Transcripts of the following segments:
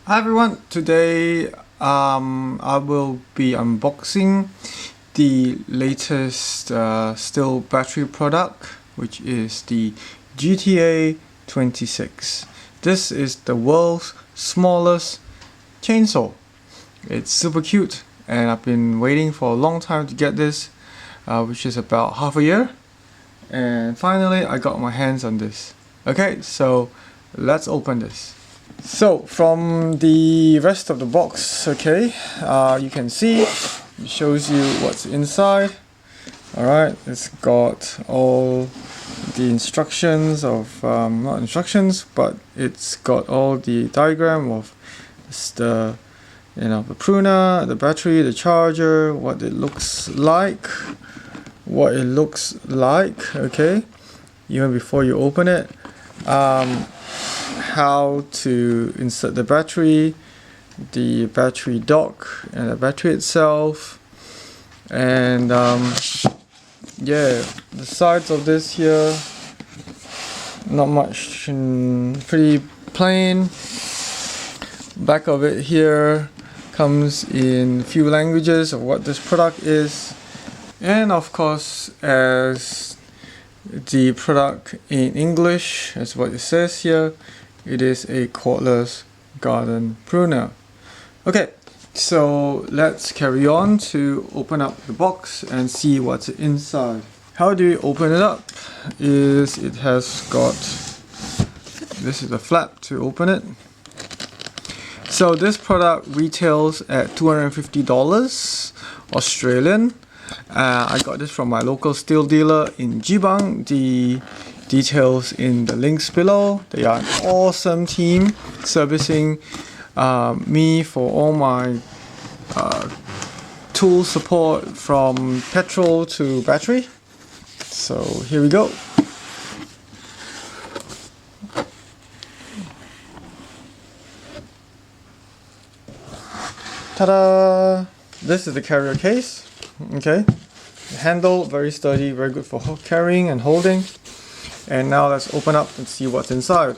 Hi everyone, today I will be unboxing the latest Stihl battery product, which is the GTA26. This is the world's smallest chainsaw. It's super cute and I've been waiting for a long time to get this, which is about half a year, and finally I got my hands on this. Okay, so let's open this. So from the rest of the box, okay, you can see it shows you what's inside. Alright, it's got all the instructions of, not instructions, but it's got all the diagram of the, the pruner, the battery, the charger, what it looks like, okay, even before you open it. How to insert the battery dock, and the battery itself, and yeah, the sides of this here, not much, pretty plain. Back of it here comes in few languages of what this product is, and of course as the product in English, as what it says here, it is a cordless garden pruner. Okay, so let's carry on to open up the box and see what's inside. How do you open it up? It has got, this is the flap to open it. So this product retails at $250 Australian. I got this from my local Stihl dealer in Geebung. The details in the links below. They are an awesome team servicing me for all my tool support from petrol to battery. So here we go. Ta-da! This is the carrier case. Okay, the handle, very sturdy, very good for carrying and holding. And now let's open up and see what's inside.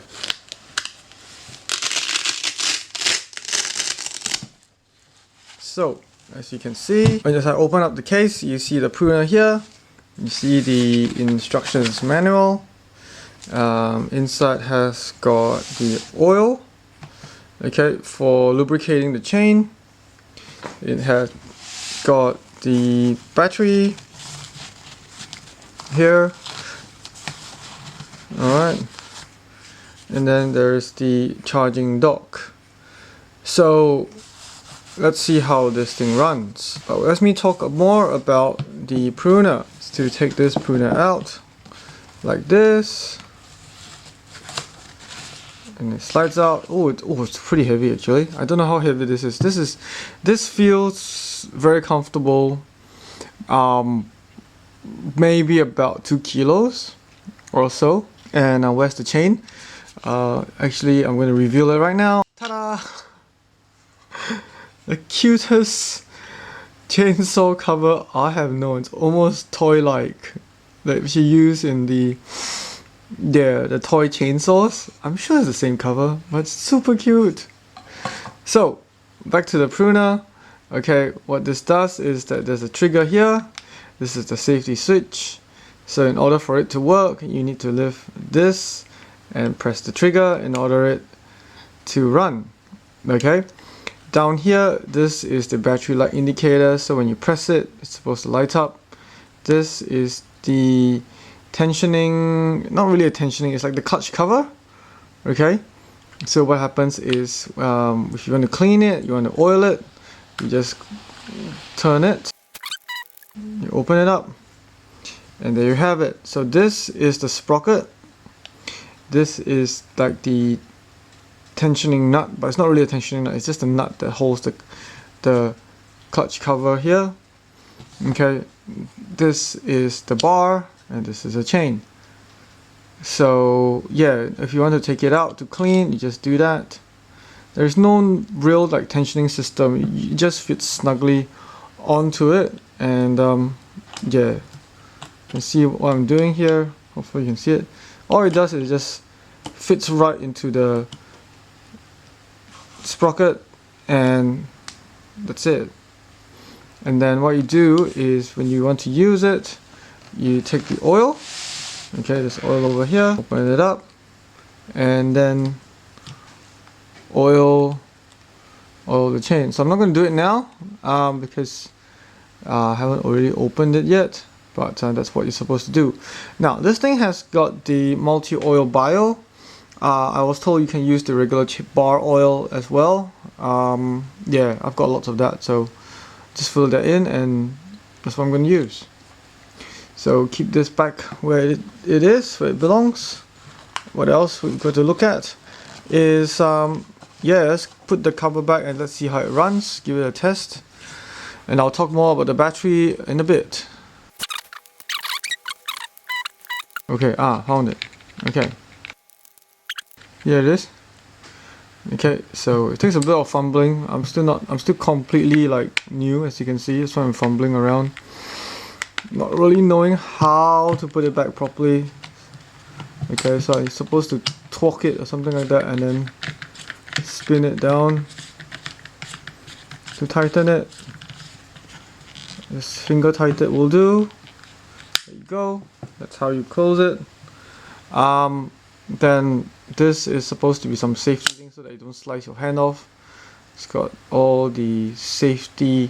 So, as you can see, when I open up the case, you see the pruner here. You see the instructions manual. Inside has got the oil, okay, for lubricating the chain. It has got the battery here. Alright, and then there's the charging dock. So let's see how this thing runs. Let me talk more about the pruner. To take this pruner out like this, and it slides out. It's pretty heavy actually. I don't know how heavy this is. This feels very comfortable. Maybe about 2 kilos or so. And where's the chain? Actually, I'm going to reveal it right now. Ta-da! The cutest chainsaw cover I have known. It's almost toy-like, that you use in the toy chainsaws. I'm sure it's the same cover, but it's super cute. So back to the pruner. Okay, what this does is that there's a trigger here. This is the safety switch. So in order for it to work, you need to lift this and press the trigger in order it to run. Okay, down here, this is the battery light indicator. So when you press it, it's supposed to light up. This is the tensioning, not really a tensioning, it's like the clutch cover. Okay, so what happens is, if you want to clean it, you want to oil it, you just turn it, you open it up, and there you have it. So this is the sprocket. This is like the tensioning nut, but it's not really a tensioning nut, it's just a nut that holds the clutch cover here. Okay, this is the bar, and this is a chain. So yeah, if you want to take it out to clean, you just do that. There's no real like tensioning system, it just fits snugly onto it. And yeah, you can see what I'm doing here. Hopefully you can see it. All it does is just fits right into the sprocket, and that's it. And then what you do is when you want to use it, you take the oil. Okay, there's oil over here. Open it up, and then oil the chain. So I'm not going to do it now because I haven't already opened it yet, but that's what you're supposed to do. Now this thing has got the multi-oil bio. I was told you can use the regular bar oil as well. Yeah, I've got lots of that, so just fill that in, and that's what I'm going to use. So keep this back where it is, where it belongs. What else we've got to look at is yeah, let's put the cover back and let's see how it runs, give it a test, and I'll talk more about the battery in a bit. Okay, found it. Okay, here it is. Okay, so it takes a bit of fumbling. I'm still completely like new, as you can see. That's why I'm fumbling around, not really knowing how to put it back properly. Okay, so I'm supposed to torque it or something like that, and then spin it down to tighten it. This finger tighten will do. There you go. That's how you close it. Then this is supposed to be some safety thing so that you don't slice your hand off. It's got all the safety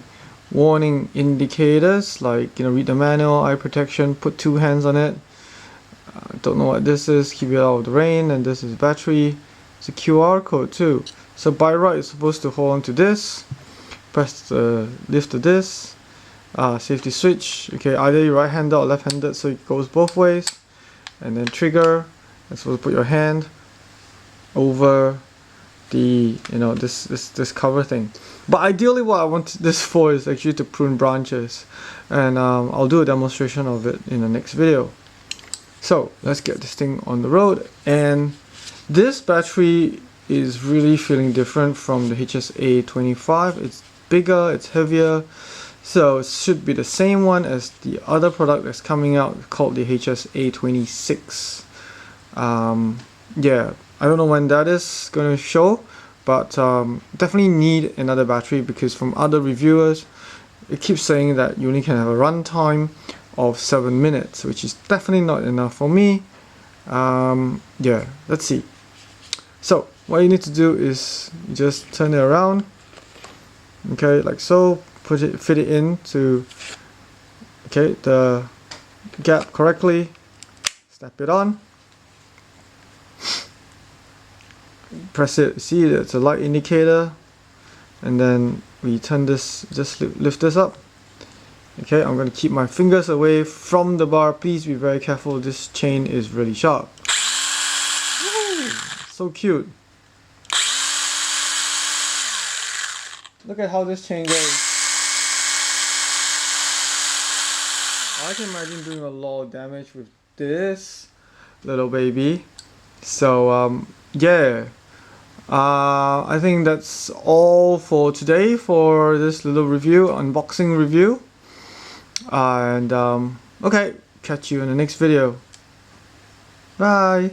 warning indicators, like, you know, read the manual, eye protection, put 2 hands on it. Don't know what this is, keep it out of the rain, and this is battery. It's a QR code too. So by right, you're supposed to hold on to this, press the lift of this, safety switch. Okay, either you're right-handed or left-handed, so it goes both ways. And then trigger. You're supposed to put your hand over the, you know, this cover thing. But ideally, what I want this for is actually to prune branches, and I'll do a demonstration of it in the next video. So let's get this thing on the road. And this battery is really feeling different from the HSA25. It's bigger, it's heavier, so it should be the same one as the other product that's coming out called the HSA26. Yeah, I don't know when that is going to show, but definitely need another battery, because from other reviewers it keeps saying that you only can have a runtime of 7 minutes, which is definitely not enough for me. Yeah, let's see. So what you need to do is just turn it around, okay, like so, fit it into, okay, the gap correctly, snap it on, press it, see it's a light indicator, and then we turn this, just lift this up. Okay, I'm going to keep my fingers away from the bar. Please be very careful, this chain is really sharp. Woo, so cute. Look at how this chain goes. I can imagine doing a lot of damage with this little baby. So yeah, I think that's all for today for this little review, unboxing review. And okay, catch you in the next video. Bye.